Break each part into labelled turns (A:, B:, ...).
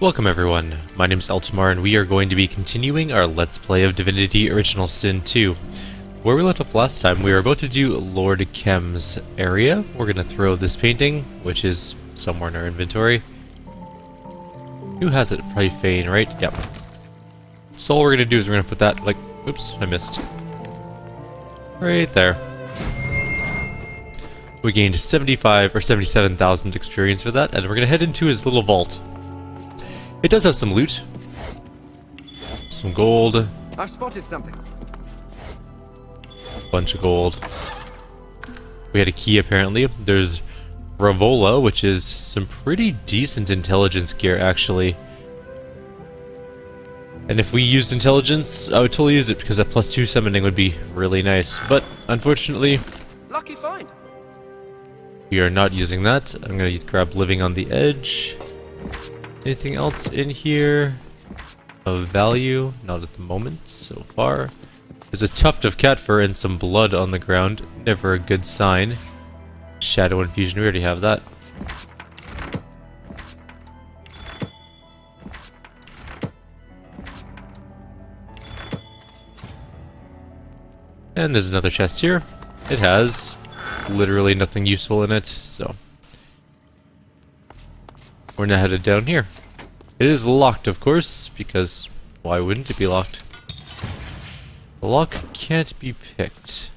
A: Welcome everyone, my name is Eltimar and we are going to be continuing our Let's Play of Divinity Original Sin 2. Where we left off last time, we were about to do Lord Kem's area. We're going to throw this painting, which is somewhere in our inventory. Who has it? Probably Fane, right? Yep. So all we're going to do is we're going to put that, like, oops, I missed. Right there. We gained 75 or 77,000 experience for that, and we're going to head into his little vault. It does have some loot. Some gold.
B: I've spotted something.
A: Bunch of gold. We had a key apparently. There's Ravola, which is some pretty decent intelligence gear actually. And if we used intelligence, I would totally use it because that +2 summoning would be really nice. But unfortunately,
B: lucky find.
A: we are not using that. I'm gonna grab Living on the Edge. Anything else in here of value? Not at the moment, so far. There's a tuft of cat fur and some blood on the ground. Never a good sign. Shadow infusion, we already have that. And there's another chest here. It has literally nothing useful in it, so we're now headed down here. It is locked, of course, because why wouldn't it be locked? The lock can't be picked.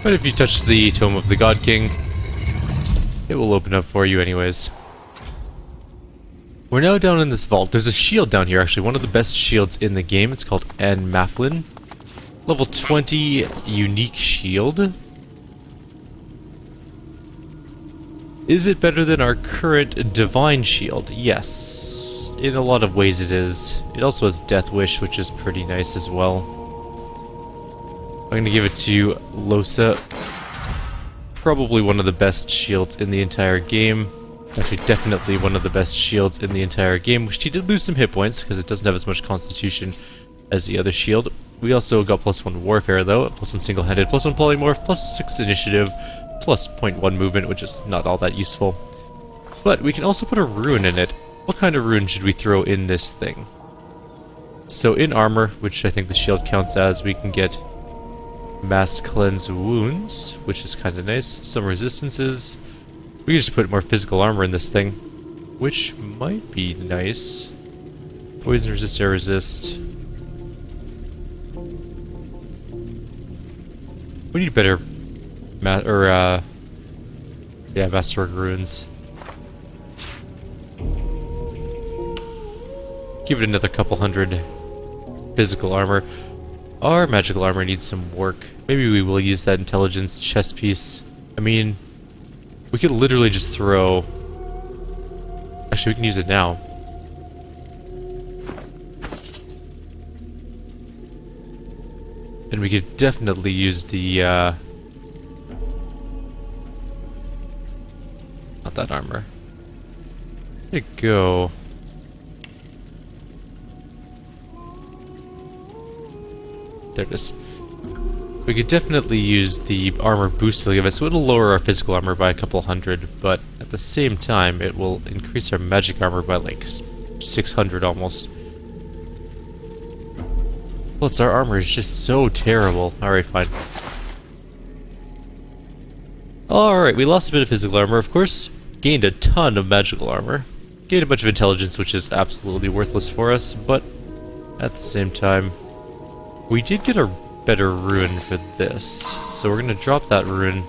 A: But if you touch the Tome of the God King, it will open up for you anyways. We're now down in this vault. There's a shield down here, actually. One of the best shields in the game. It's called Ann Maflin. Level 20 unique shield. Is it better than our current divine shield? Yes. In a lot of ways it is. It also has Death Wish, which is pretty nice as well. I'm going to give it to Losa. Probably one of the best shields in the entire game. Actually, definitely one of the best shields in the entire game, which he did lose some hit points because it doesn't have as much constitution as the other shield. We also got +1 warfare though, +1 single-handed, +1 polymorph, +6 initiative, +0.1 movement, which is not all that useful. But we can also put a rune in it. What kind of rune should we throw in this thing? So in armor, which I think the shield counts as, we can get mass cleanse wounds, which is kind of nice. Some resistances. We can just put more physical armor in this thing, which might be nice. Poison resist, air resist. We need better Masterwork runes. Give it another couple hundred physical armor. Our magical armor needs some work. Maybe we will use that intelligence chest piece. I mean, we could literally just throw... Actually, we can use it now. And we could definitely use the, not that armor. There you go. There it is. We could definitely use the armor boost to give us, so it'll lower our physical armor by a couple hundred, but at the same time, it will increase our magic armor by like 600 almost. Plus, our armor is just so terrible. Alright, fine. Alright, we lost a bit of physical armor, of course. Gained a ton of magical armor. Gained a bunch of intelligence, which is absolutely worthless for us, but at the same time, we did get a better rune for this. So we're going to drop that rune.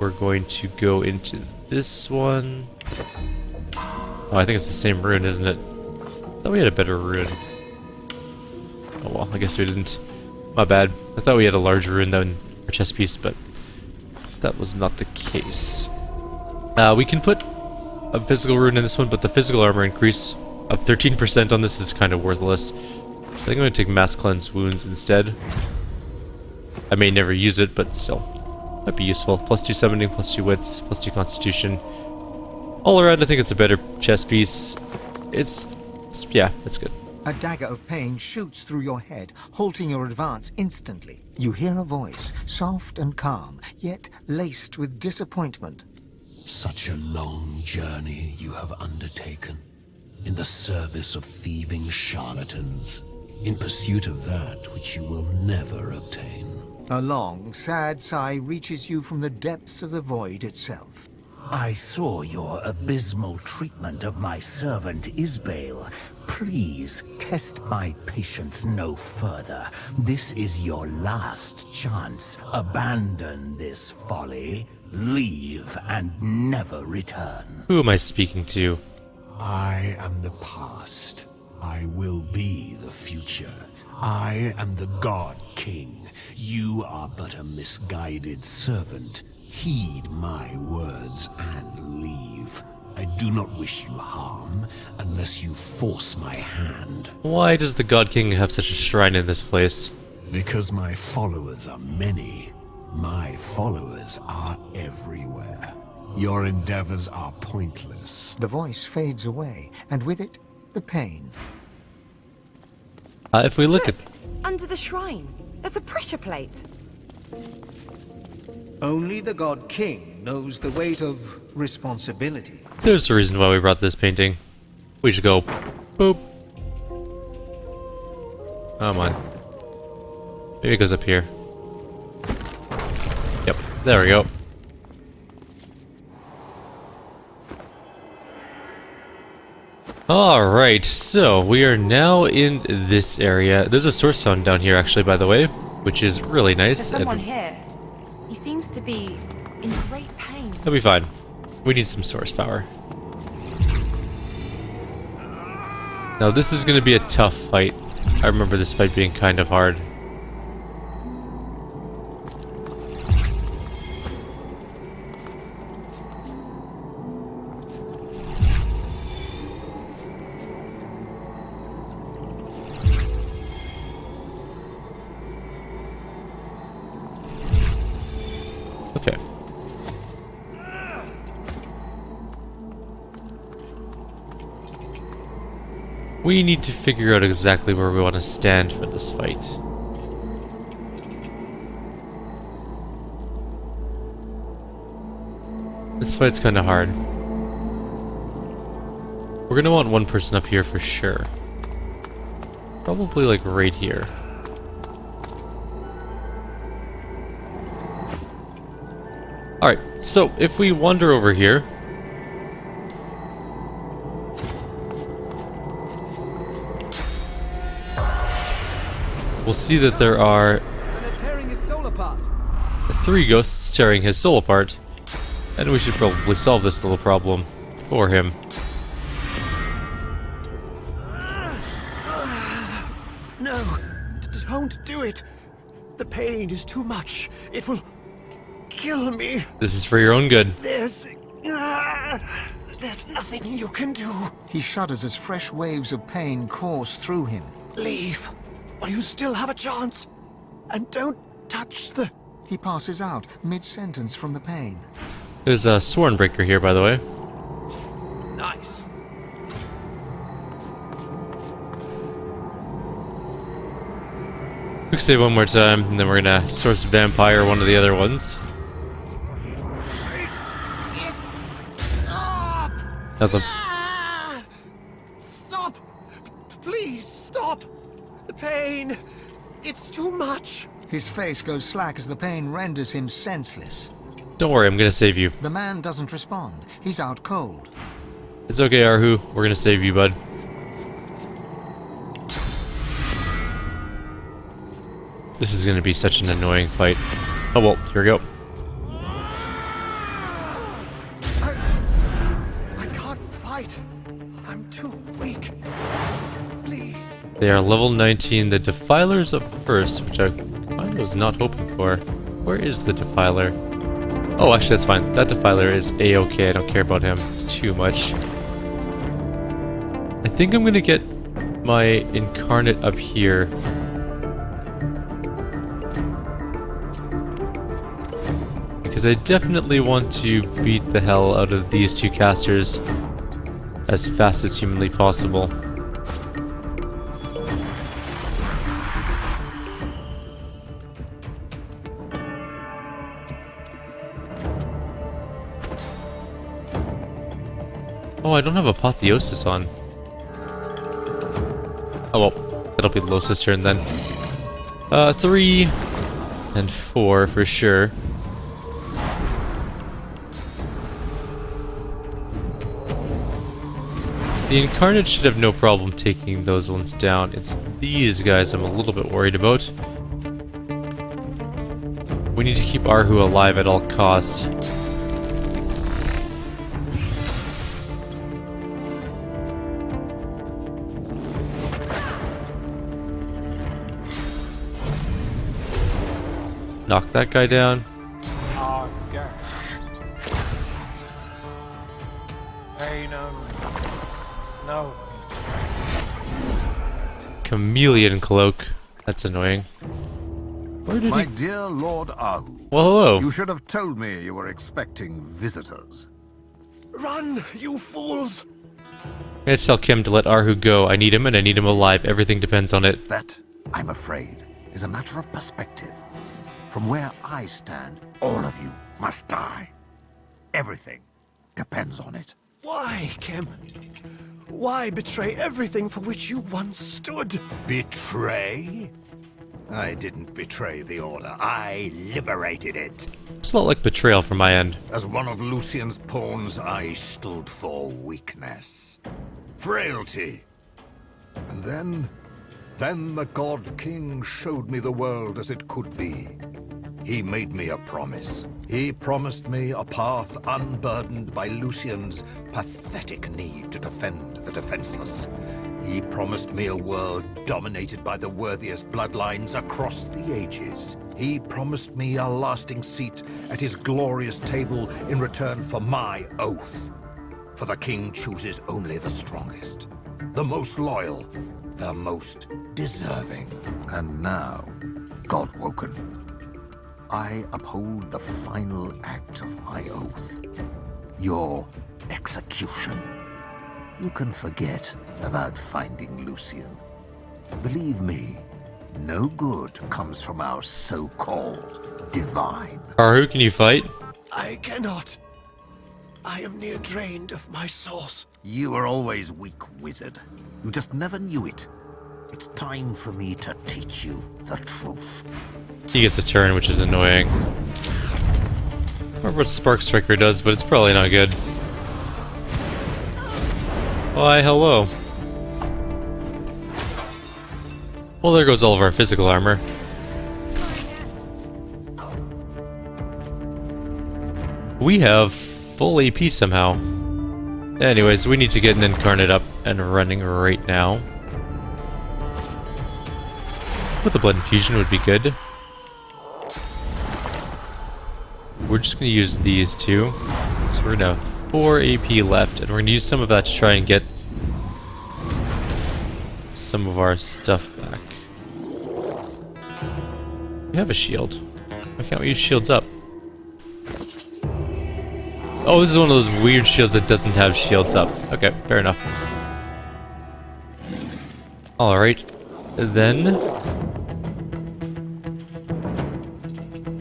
A: We're going to go into this one. Oh, I think it's the same rune, isn't it? I thought we had a better rune. Oh well, I guess we didn't. My bad. I thought we had a larger rune than our chest piece, but that was not the case. We can put a physical rune in this one, but the physical armor increase of 13% on this is kind of worthless. I think I'm going to take mass cleanse wounds instead. I may never use it, but still, might be useful. +2 summoning, +2 wits, +2 constitution. All around, I think it's a better chest piece. Yeah, it's good.
C: A dagger of pain shoots through your head, halting your advance instantly. You hear a voice, soft and calm, yet laced with disappointment.
D: Such a long journey you have undertaken, in the service of thieving charlatans, in pursuit of that which you will never obtain.
C: A long, sad sigh reaches you from the depths of the void itself.
E: I saw your abysmal treatment of my servant Isbale. Please, test my patience no further. This is your last chance. Abandon this folly, leave, and never return.
A: Who am I speaking to?
D: I am the past. I will be the future. I am the God King. You are but a misguided servant. Heed my words and leave. I do not wish you harm, unless you force my hand.
A: Why does the God King have such a shrine in this place?
D: Because my followers are many. My followers are everywhere. Your endeavors are pointless.
C: The voice fades away, and with it, the pain.
A: If we look at...
F: Under the shrine, there's a pressure plate.
C: Only the God King knows the weight of responsibility.
A: There's a reason why we brought this painting. We should go... Boop. Come on. Maybe it goes up here. Yep, there we go. Alright, so we are now in this area. There's a source fountain down here actually, by the way, which is really nice.
F: There's someone here. He seems to be in great pain.
A: That'll be fine. We need some source power. Now this is going to be a tough fight. I remember this fight being kind of hard. Okay. We need to figure out exactly where we want to stand for this fight. This fight's kind of hard. We're gonna want one person up here for sure. Probably like right here. Alright, so if we wander over here, we'll see that there are
B: And they're tearing his soul apart.
A: 3 ghosts tearing his soul apart, and we should probably solve this little problem for him.
E: No, don't do it. The pain is too much. It will kill me.
A: This is for your own good.
E: There's nothing you can do.
C: He shudders as fresh waves of pain course through him.
E: Leave, while you still have a chance. And don't touch the...
C: He passes out, mid-sentence from the pain.
A: There's a Swornbreaker here, by the way.
B: Nice.
A: Quick save one more time, and then we're gonna source Vampire, one of the other ones.
E: Stop!
A: Nothing.
E: Stop! Please, stop! The pain! It's too much!
C: His face goes slack as the pain renders him senseless.
A: Don't worry, I'm gonna save you.
C: The man doesn't respond. He's out cold.
A: It's okay, Arhu. We're gonna save you, bud. This is gonna be such an annoying fight. Oh well, here we go.
E: I can't fight. I'm too weak. Please.
A: They are level 19. The Defiler's up first, which I kind of was not hoping for. Where is the Defiler? Oh, actually, that's fine. That Defiler is A-okay. I don't care about him too much. I think I'm gonna get my Incarnate up here. Because I definitely want to beat the hell out of these 2 casters as fast as humanly possible. Oh, I don't have Apotheosis on. Oh well, that'll be Los's turn then. 3 and 4 for sure. The Incarnate should have no problem taking those ones down. It's these guys I'm a little bit worried about. We need to keep Arhu alive at all costs. Knock that guy down. Chameleon cloak. That's annoying. Where did
G: My
A: he...
G: dear Lord Ahu.
A: Well, hello.
G: You should have told me you were expecting visitors.
B: Run, you fools!
A: I'm gonna tell Kemm to let Arhu go. I need him and I need him alive. Everything depends on it.
G: That, I'm afraid, is a matter of perspective. From where I stand, all of you must die. Everything depends on it.
B: Why, Kemm? Why betray everything for which you once stood?
G: Betray? I didn't betray the Order. I liberated it.
A: It's a lot like betrayal from my end.
G: As one of Lucian's pawns, I stood for weakness, frailty. And then the God King showed me the world as it could be. He made me a promise. He promised me a path unburdened by Lucian's pathetic need to defend the defenseless. He promised me a world dominated by the worthiest bloodlines across the ages. He promised me a lasting seat at his glorious table in return for my oath. For the king chooses only the strongest, the most loyal, the most deserving. And now, God-woken, I uphold the final act of my oath. Your execution. You can forget about finding Lucian. Believe me, no good comes from our so-called divine.
A: Arhu, can you fight?
B: I cannot. I am near drained of my source.
G: You were always weak, wizard. You just never knew it. It's time for me to teach you the truth.
A: He gets a turn, which is annoying. I don't remember what Spark Striker does, but it's probably not good. Why, hello. Well, there goes all of our physical armor. We have full AP somehow. Anyways, we need to get an Incarnate up and running right now. With a Blood Infusion would be good. We're just going to use these two. So we're going to have 4 AP left, and we're going to use some of that to try and get some of our stuff back. We have a shield. Why can't we use shields up? Oh, this is one of those weird shields that doesn't have shields up. Okay, fair enough. Alright, then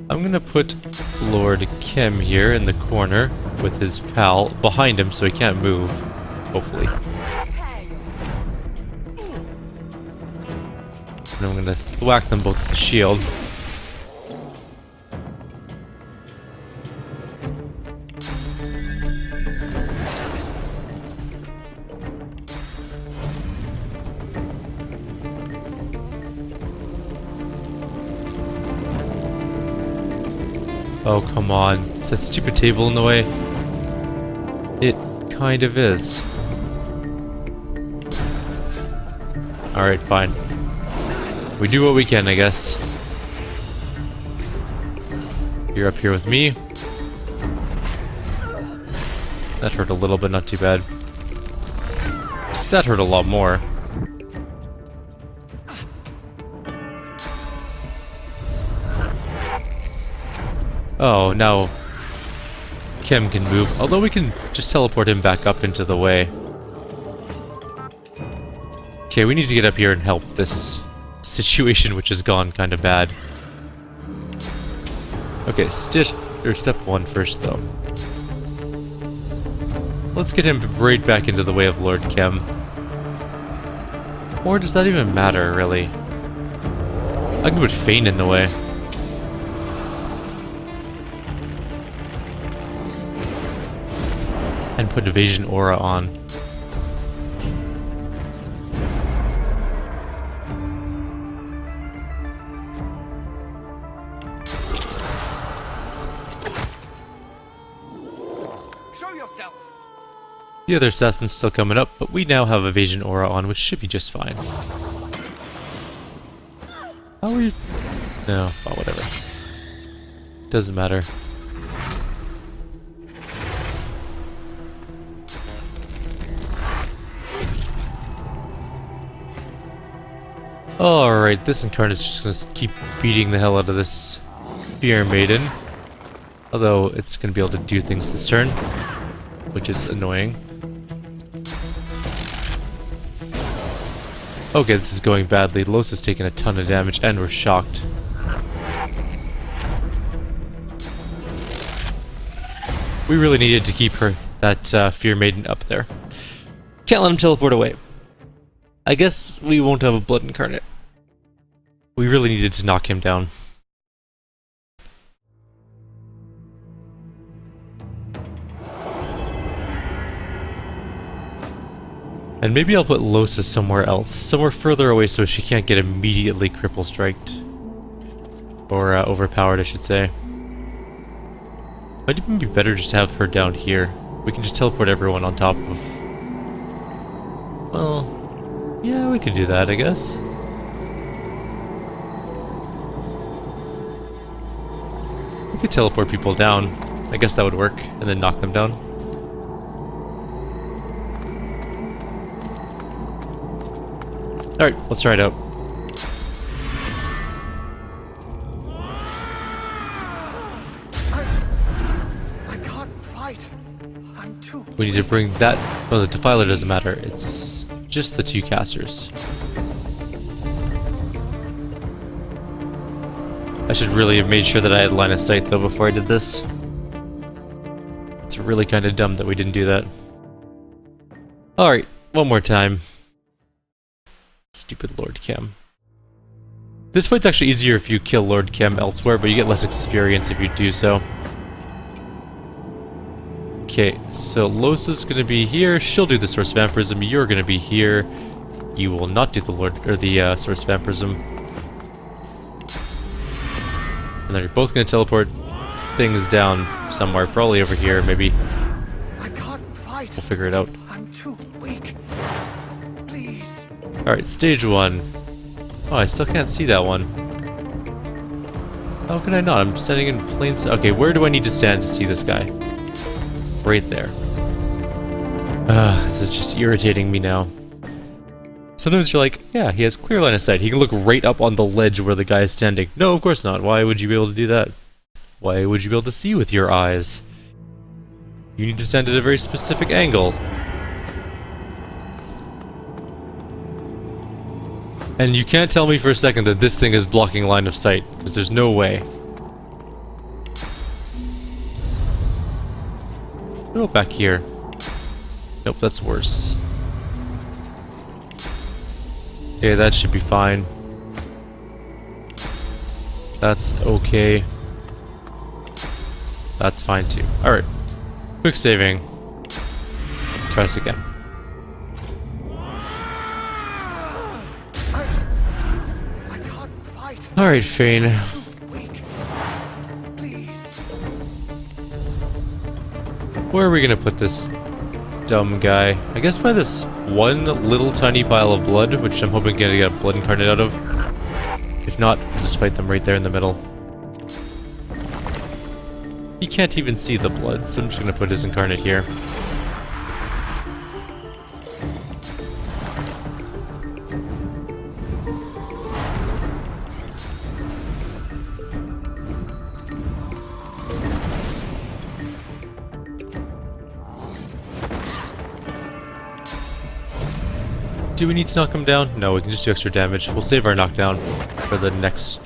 A: I'm gonna put Lord Kem here in the corner with his pal behind him so he can't move, hopefully. And I'm gonna whack them both with the shield. Oh, come on. Is that stupid table in the way? It kind of is. Alright, fine. We do what we can, I guess. You're up here with me. That hurt a little, but not too bad. That hurt a lot more. Oh, now Kemm can move. Although we can just teleport him back up into the way. Okay, we need to get up here and help this situation, which has gone kind of bad. Okay, step 1 first, though. Let's get him right back into the way of Lord Kem. Or does that even matter, really? I can put Fane in the way. And put Evasion Aura on.
H: Show yourself.
A: The other assassin's still coming up, but we now have Evasion Aura on, which should be just fine. How are you? No, oh, whatever. Doesn't matter. Alright, this incarnate's just gonna keep beating the hell out of this Spear Maiden. Although it's gonna be able to do things this turn, which is annoying. Okay, this is going badly. Los is taking a ton of damage, and we're shocked. We really needed to keep that Fear Maiden up there. Can't let him teleport away. I guess we won't have a Blood Incarnate. We really needed to knock him down. And maybe I'll put Losa somewhere else. Somewhere further away so she can't get immediately cripple striked. Or overpowered, I should say. Might even be better just to have her down here. We can just teleport everyone on top of... Well... yeah, we could do that, I guess. We could teleport people down. I guess that would work. And then knock them down. Alright, let's try it out.
B: I can't fight. I'm too...
A: We need to bring that... well, the Defiler doesn't matter. It's just the two casters. I should really have made sure that I had line of sight, though, before I did this. It's really kind of dumb that we didn't do that. Alright, one more time. Stupid Lord Kem. This fight's actually easier if you kill Lord Kem elsewhere, but you get less experience if you do so. Okay, so Losa's gonna be here. She'll do the Source Vampirism. You're gonna be here. You will not do the Source Vampirism. And then you're both gonna teleport things down somewhere, probably over here, maybe.
B: I can't fight.
A: We'll figure it out.
B: I'm too weak. Please.
A: Alright, stage 1. Oh, I still can't see that one. How can I not? I'm standing in plain sight. Okay, where do I need to stand to see this guy? Right there. This is just irritating me now. Sometimes you're like, yeah, he has clear line of sight. He can look right up on the ledge where the guy is standing. No, of course not. Why would you be able to do that? Why would you be able to see with your eyes? You need to stand at a very specific angle. And you can't tell me for a second that this thing is blocking line of sight, because there's no way. What about back here? Nope, that's worse. Okay, that should be fine. That's okay. That's fine too. Alright. Quick saving. Try this again. Alright, Fane. Where are we gonna put this dumb guy? I guess by this one little tiny pile of blood, which I'm hoping to get a blood incarnate out of. If not, we'll just fight them right there in the middle. He can't even see the blood, so I'm just gonna put his incarnate here. Do we need to knock him down? No, we can just do extra damage. We'll save our knockdown for the next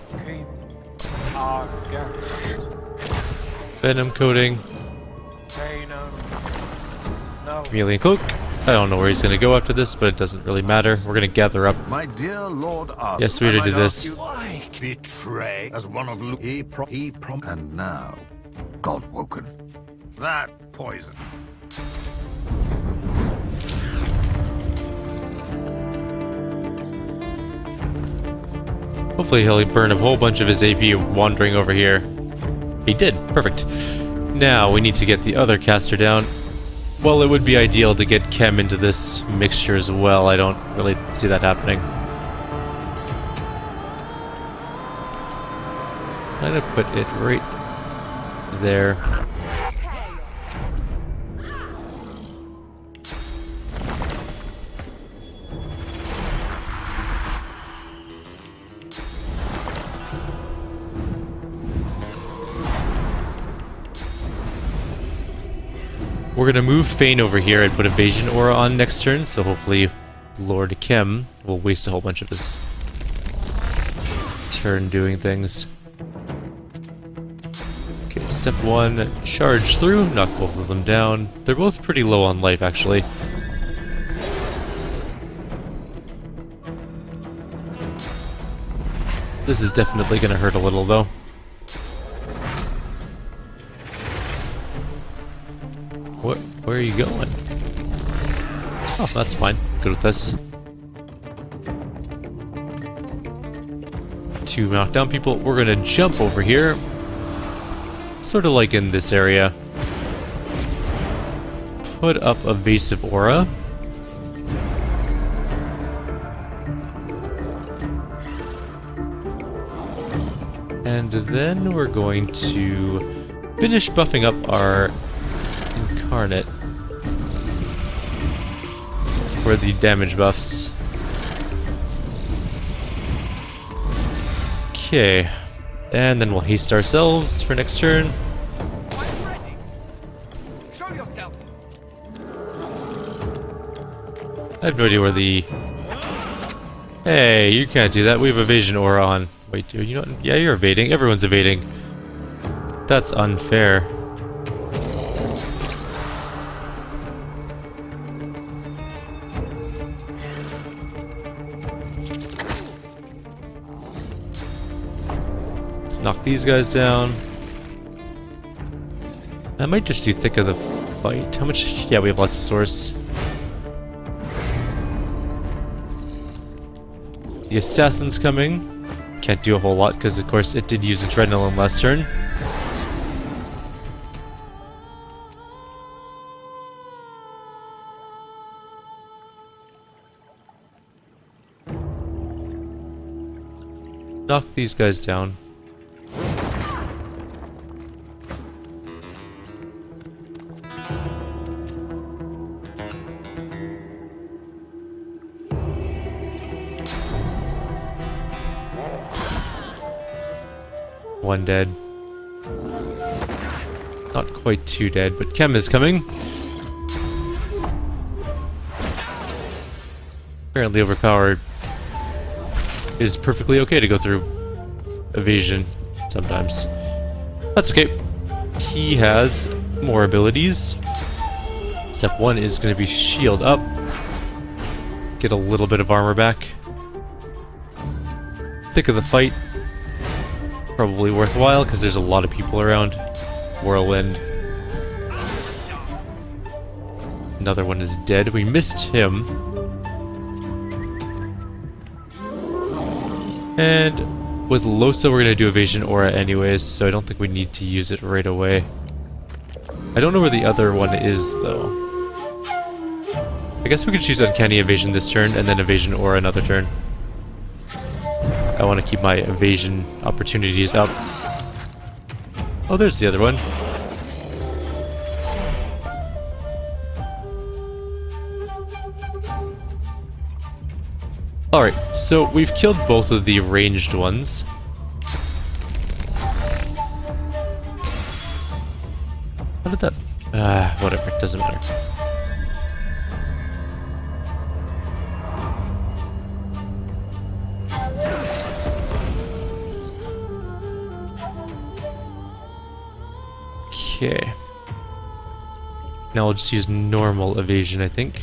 A: Venom coating.
H: No.
A: Chameleon Cloak. I don't know where he's going to go after this, but it doesn't really matter. We're going to gather up.
G: My dear Lord Arthur,
A: Yes, we already did this.
G: Why betray as one of and now, God woken. That poison.
A: Hopefully he'll burn a whole bunch of his AP wandering over here. He did. Perfect. Now we need to get the other caster down. Well, it would be ideal to get Kemm into this mixture as well. I don't really see that happening. I'm gonna put it right there. We're gonna move Fane over here and put Evasion Aura on next turn, so hopefully Lord Kem will waste a whole bunch of his turn doing things. Okay, step 1, charge through, knock both of them down. They're both pretty low on life, actually. This is definitely gonna hurt a little, though. Where are you going? Oh, that's fine. Good with this. 2 knockdown people. We're gonna jump over here. Sort of like in this area. Put up Evasive Aura. And then we're going to finish buffing up our Incarnate for the damage buffs. Okay, and then we'll haste ourselves for next turn.
B: I'm ready. Show yourself.
A: I have no idea where the... Hey, you can't do that. We have Evasion Aura on. Wait, do you not? Yeah, you're evading. Everyone's evading. That's unfair. Knock these guys down. I might just do Thick of the Fight. How much? Yeah, we have lots of source. The Assassin's coming. Can't do a whole lot because, of course, it did use Adrenaline last turn. Knock these guys down. One dead. Not quite 2 dead, but Kemm is coming. Apparently overpowered. Is perfectly okay to go through evasion sometimes. That's okay. He has more abilities. Step 1 is going to be shield up. Get a little bit of armor back. Thick of the Fight. Probably worthwhile because there's a lot of people around. Whirlwind. Another one is dead. We missed him. And with Losa, we're going to do Evasion Aura anyways, so I don't think we need to use it right away. I don't know where the other one is, though. I guess we could choose Uncanny Evasion this turn, and then Evasion Aura another turn. I want to keep my evasion opportunities up. Oh, there's the other one. Alright, so we've killed both of the ranged ones. How did that... whatever, it doesn't matter. Okay. Now I'll just use normal evasion, I think.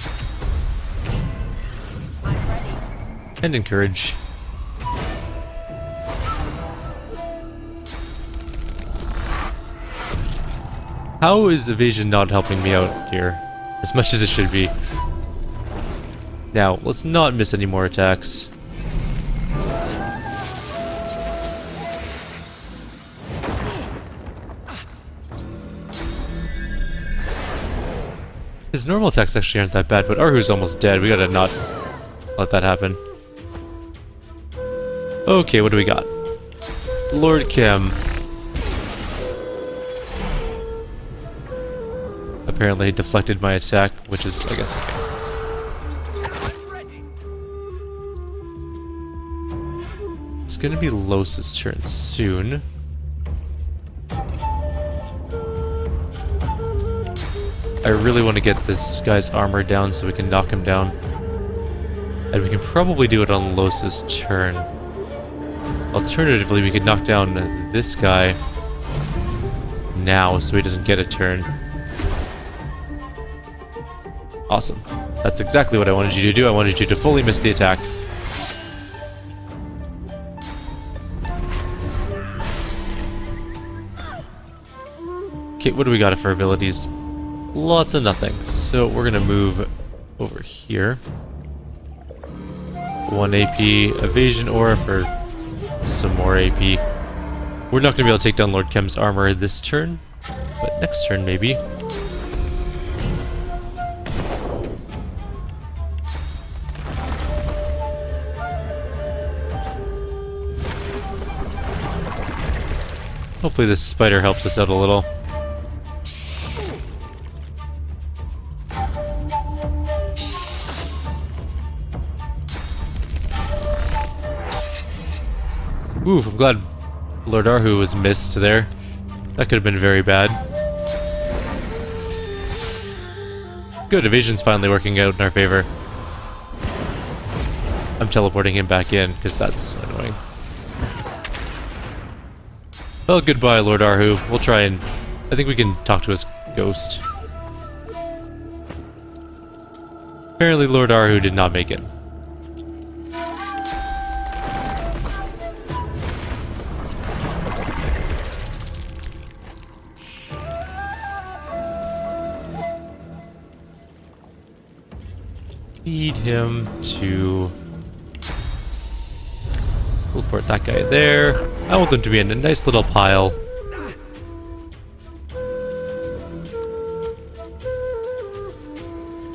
A: And encourage. How is evasion not helping me out here? As much as it should be. Now, let's not miss any more attacks. His normal attacks actually aren't that bad, but Arhu's almost dead. We gotta not let that happen. Okay, what do we got? Lord Kem. Apparently deflected my attack, which is, I guess, okay. It's gonna be Los's turn soon. I really want to get this guy's armor down so we can knock him down. And we can probably do it on Los's turn. Alternatively, we could knock down this guy now so he doesn't get a turn. Awesome. That's exactly what I wanted you to do. I wanted you to fully miss the attack. Okay, what do we got for abilities? Lots of nothing. So we're gonna move over here. 1 AP evasion aura for some more AP. We're not gonna be able to take down Lord Kem's armor this turn, but next turn maybe. Hopefully this spider helps us out a little. Oof, I'm glad Lord Arhu was missed there. That could have been very bad. Good, evasion's finally working out in our favor. I'm teleporting him back in, because that's annoying. Well, goodbye, Lord Arhu. We'll try and... I think we can talk to his ghost. Apparently Lord Arhu did not make it. Need him to teleport that guy there. I want them to be in a nice little pile.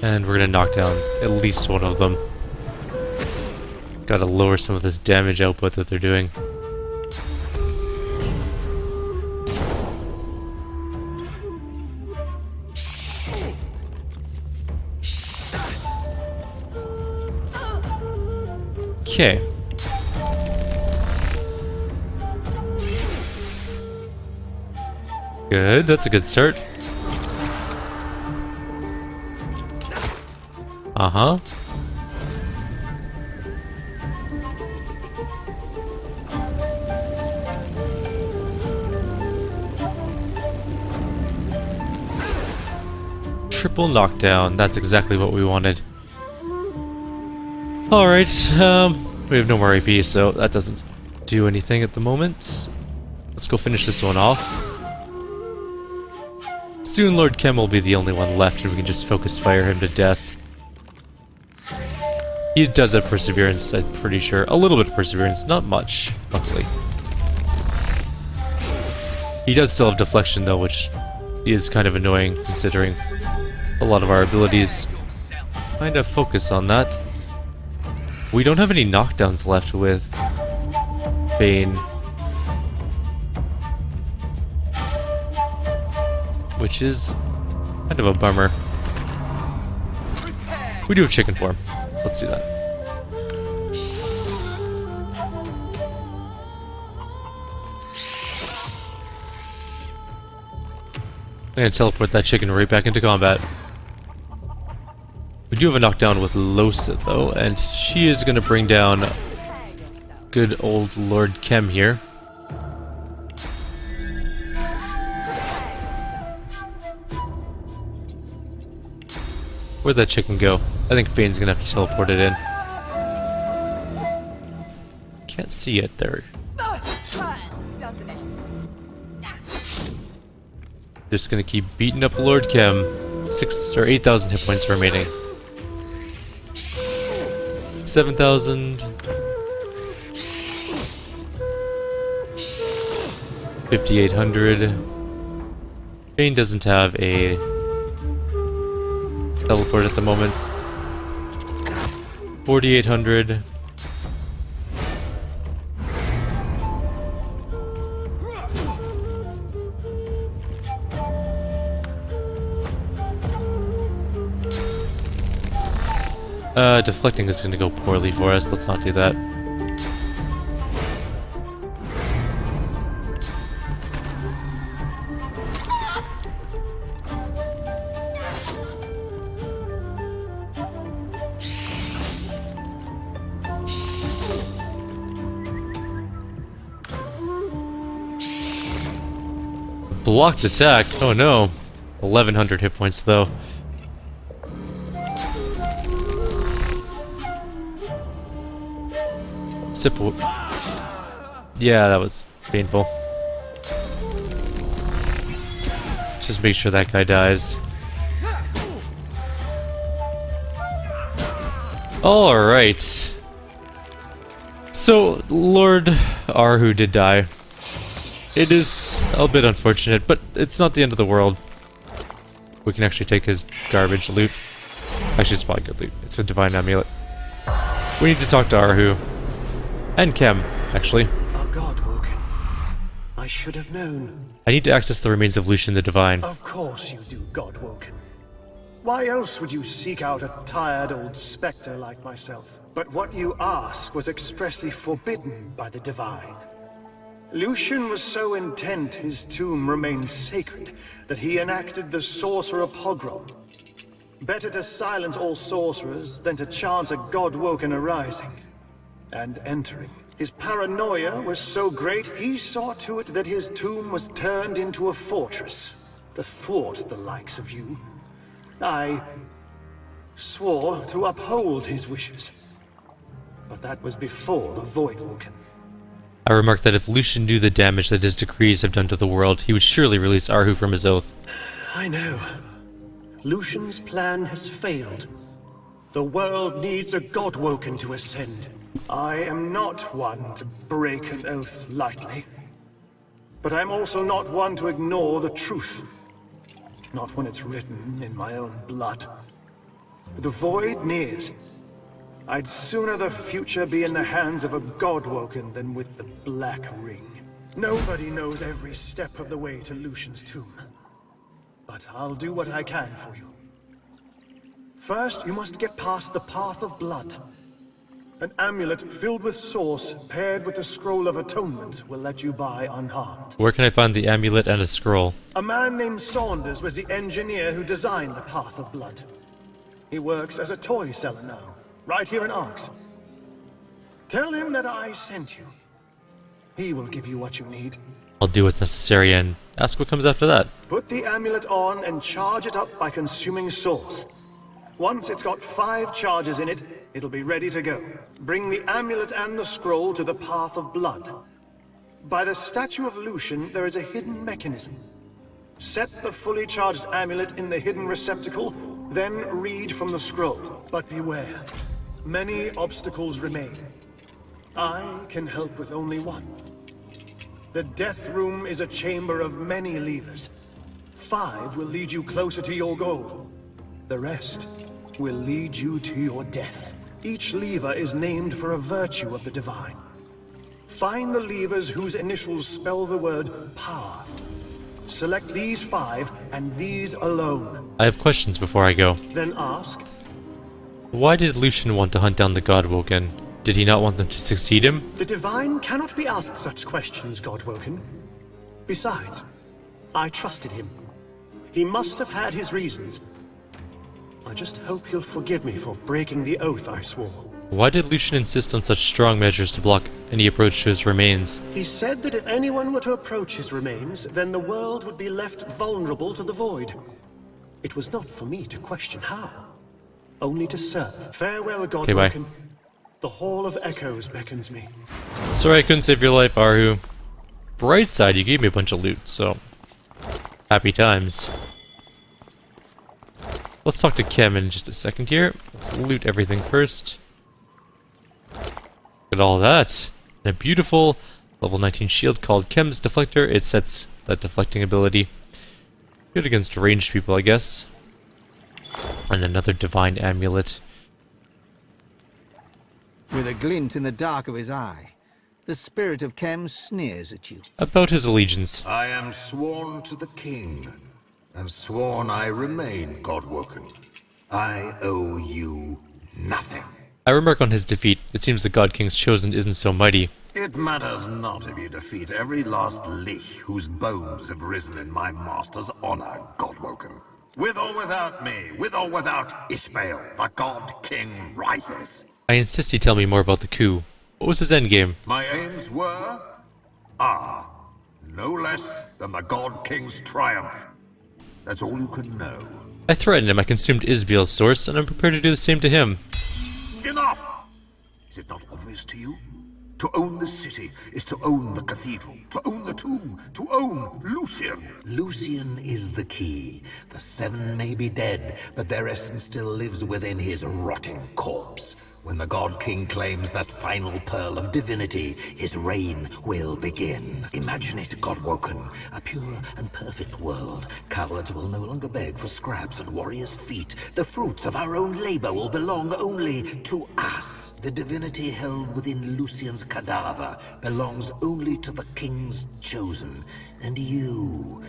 A: And we're gonna knock down at least one of them. Gotta lower some of this damage output that they're doing. Okay. Good, that's a good start. Uh-huh. Triple knockdown, that's exactly what we wanted. Alright, we have no more AP, so that doesn't do anything at the moment. Let's go finish this one off. Soon Lord Kem will be the only one left, and we can just focus fire him to death. He does have perseverance, I'm pretty sure. A little bit of perseverance, not much, luckily. He does still have deflection though, which is kind of annoying considering a lot of our abilities kind of focus on that. We don't have any knockdowns left with Bane, which is kind of a bummer. We do have chicken form. Let's do that. I'm gonna teleport that chicken right back into combat. We do have a knockdown with Losa though, and she is gonna bring down good old Lord Kem here. Where'd that chicken go? I think Fane's gonna have to teleport it in. Can't see it there. Just gonna keep beating up Lord Kem. 8,000 hit points remaining. 7,000. 5,800. Fane doesn't have a teleport at the moment. 4,800. Deflecting is gonna go poorly for us. Let's not do that. Blocked attack. Oh no. 1,100 hit points though. Sip. Yeah, that was painful. Let's just make sure that guy dies. Alright. So, Lord Arhu did die. It is a bit unfortunate, but it's not the end of the world. We can actually take his garbage loot. Actually, it's probably good loot. It's a divine amulet. We need to talk to Arhu. And Kemm, actually.
B: Our god woken. I should have known.
A: I need to access the remains of Lucian the Divine.
B: Of course you do, god woken. Why else would you seek out a tired old spectre like myself? But what you ask was expressly forbidden by the Divine. Lucian was so intent his tomb remained sacred that he enacted the sorcerer pogrom. Better to silence all sorcerers than to chance a god-woken arising and entering. His paranoia was so great, he saw to it that his tomb was turned into a fortress to thwart the likes of you. I swore to uphold his wishes, but that was before the Voidwoken.
A: I remarked that if Lucian knew the damage that his decrees have done to the world, he would surely release Arhu from his oath.
B: I know. Lucian's plan has failed. The world needs a godwoken to ascend. I am not one to break an oath lightly. But I'm also not one to ignore the truth. Not when it's written in my own blood. The void nears. I'd sooner the future be in the hands of a godwoken than with the Black Ring. Nobody knows every step of the way to Lucian's tomb. But I'll do what I can for you. First, you must get past the Path of Blood. An amulet filled with source paired with the Scroll of Atonement will let you by unharmed.
A: Where can I find the amulet and a scroll?
B: A man named Saunders was the engineer who designed the Path of Blood. He works as a toy seller now, right here in Arx. Tell him that I sent you. He will give you what you need.
A: I'll do what's necessary and ask what comes after that.
B: Put the amulet on and charge it up by consuming source. Once it's got 5 charges in it, it'll be ready to go. Bring the amulet and the scroll to the Path of Blood. By the statue of Lucian, there is a hidden mechanism. Set the fully charged amulet in the hidden receptacle, then read from the scroll. But beware, many obstacles remain. I can help with only one. The Death Room is a chamber of many levers. 5 will lead you closer to your goal. The rest will lead you to your death. Each lever is named for a virtue of the Divine. Find the levers whose initials spell the word power. Select these 5 and these alone.
A: I have questions before I go.
B: Then ask.
A: Why did Lucian want to hunt down the Godwoken? Did he not want them to succeed him?
B: The Divine cannot be asked such questions, Godwoken. Besides, I trusted him. He must have had his reasons. I just hope he'll forgive me for breaking the oath I swore.
A: Why did Lucian insist on such strong measures to block any approach to his remains?
B: He said that if anyone were to approach his remains, then the world would be left vulnerable to the void. It was not for me to question how. only to serve. Farewell, God
A: Okay, bye.
B: Woken. The Hall of Echoes beckons me.
A: Sorry I couldn't save your life, Aru. Bright side, you gave me a bunch of loot, so... happy times. Let's talk to Kemm in just a second here. Let's loot everything first. Look at all that. And a beautiful level 19 shield called Kemm's Deflector. It sets that deflecting ability. Good against ranged people, I guess. And another divine amulet.
C: With a glint in the dark of his eye, the spirit of Kemm sneers at you.
A: About his allegiance.
G: I am sworn to the king, and sworn I remain, Godwoken. I owe you nothing.
A: I remark on his defeat. It seems the God King's chosen isn't so mighty.
G: It matters not if you defeat every last lich whose bones have risen in my master's honor, Godwoken. With or without me, with or without Ishbael, the God King rises.
A: I insist you tell me more about the coup. What was his endgame?
G: My aims are no less than the God King's triumph. That's all you can know.
A: I threatened him, I consumed Isbiel's source, and I'm prepared to do the same to him.
G: Enough! Is it not obvious to you? To own the city is to own the cathedral, to own the tomb, to own Lucian. Lucian is the key. The seven may be dead, but their essence still lives within his rotting corpse. When the God King claims that final pearl of divinity, his reign will begin. Imagine it, Godwoken, a pure and perfect world. Cowards will no longer beg for scraps at warriors' feet. The fruits of our own labor will belong only to us. The divinity held within Lucian's cadaver belongs only to the King's chosen. And you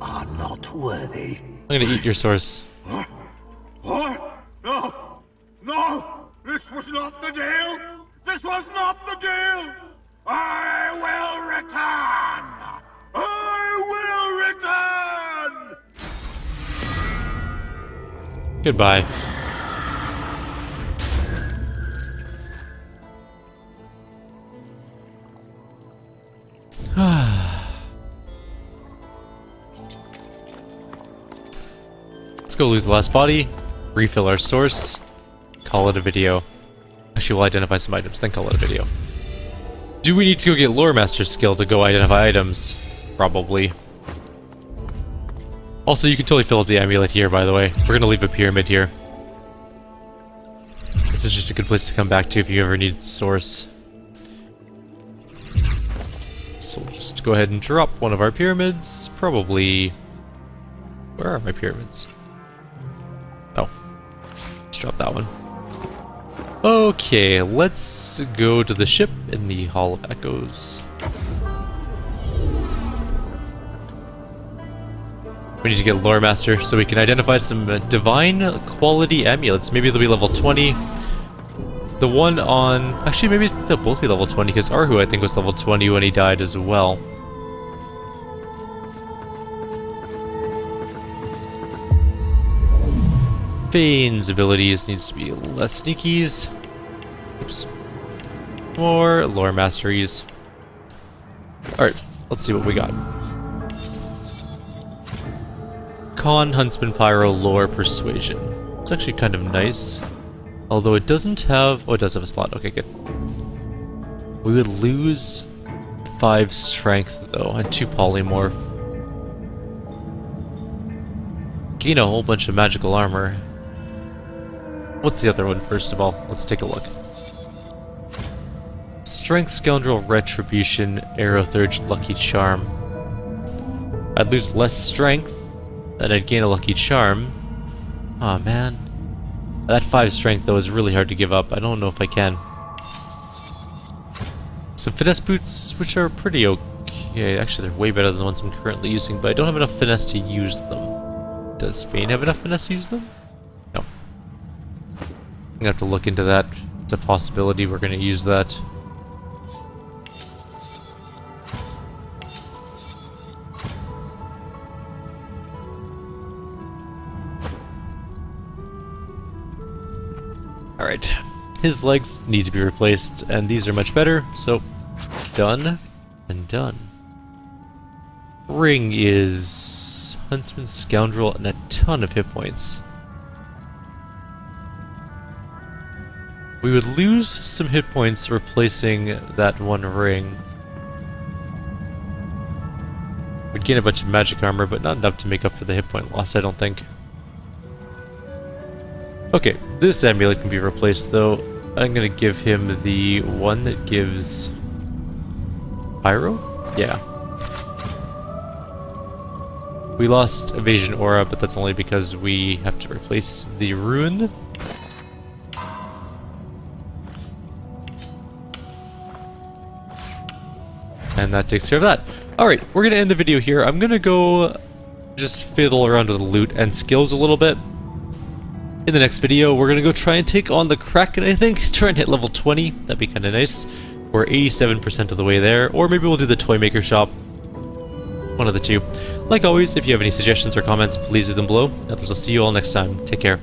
G: are not worthy.
A: I'm gonna eat your source.
G: What? No! No! This was not the deal! This was not the deal! I will return! I will return!
A: Goodbye. Let's go loot the last body, refill our source, call it a video. Actually, we'll identify some items, then call it a video. Do we need to go get Lore Master's skill to go identify items? Probably. Also, you can totally fill up the amulet here, by the way. We're gonna leave a pyramid here. This is just a good place to come back to if you ever need source. So we'll just go ahead and drop one of our pyramids. Probably... where are my pyramids? Oh. Let's drop that one. Okay, let's go to the ship in the Hall of Echoes. We need to get Lore Master so we can identify some divine quality amulets. Maybe they'll be level 20. The one on... actually, maybe they'll both be level 20 because Arhu, I think, was level 20 when he died as well. Fane's abilities needs to be less sneakies. Oops. More Lore Masteries. Alright, let's see what we got. Con, Huntsman, Pyro, Lore, Persuasion. It's actually kind of nice. Although it doesn't have... oh, it does have a slot. Okay, good. We would lose 5 strength, though, and 2 polymorph. Gain a whole bunch of magical armor. What's the other one, first of all? Let's take a look. Strength, Scoundrel, Retribution, Arrow Thurge, Lucky Charm. I'd lose less strength, and I'd gain a Lucky Charm. Aw, man. That 5 strength, though, is really hard to give up. I don't know if I can. Some finesse boots, which are pretty okay. Actually, they're way better than the ones I'm currently using, but I don't have enough finesse to use them. Does Fane have enough finesse to use them? No. I'm gonna have to look into that. It's a possibility we're gonna use that. Alright. His legs need to be replaced, and these are much better, so done and done. Ring is Huntsman, Scoundrel, and a ton of hit points. We would lose some hit points replacing that one ring. We'd gain a bunch of magic armor, but not enough to make up for the hit point loss, I don't think. Okay, this amulet can be replaced though. I'm gonna give him the one that gives... Pyro? Yeah. We lost Evasion Aura, but that's only because we have to replace the rune. And that takes care of that. Alright, we're going to end the video here. I'm going to go just fiddle around with the loot and skills a little bit. In the next video, we're going to go try and take on the Kraken, I think. Try and hit level 20. That'd be kind of nice. We're 87% of the way there. Or maybe we'll do the Toy Maker Shop. One of the two. Like always, if you have any suggestions or comments, please leave them below. Otherwise, I'll see you all next time. Take care.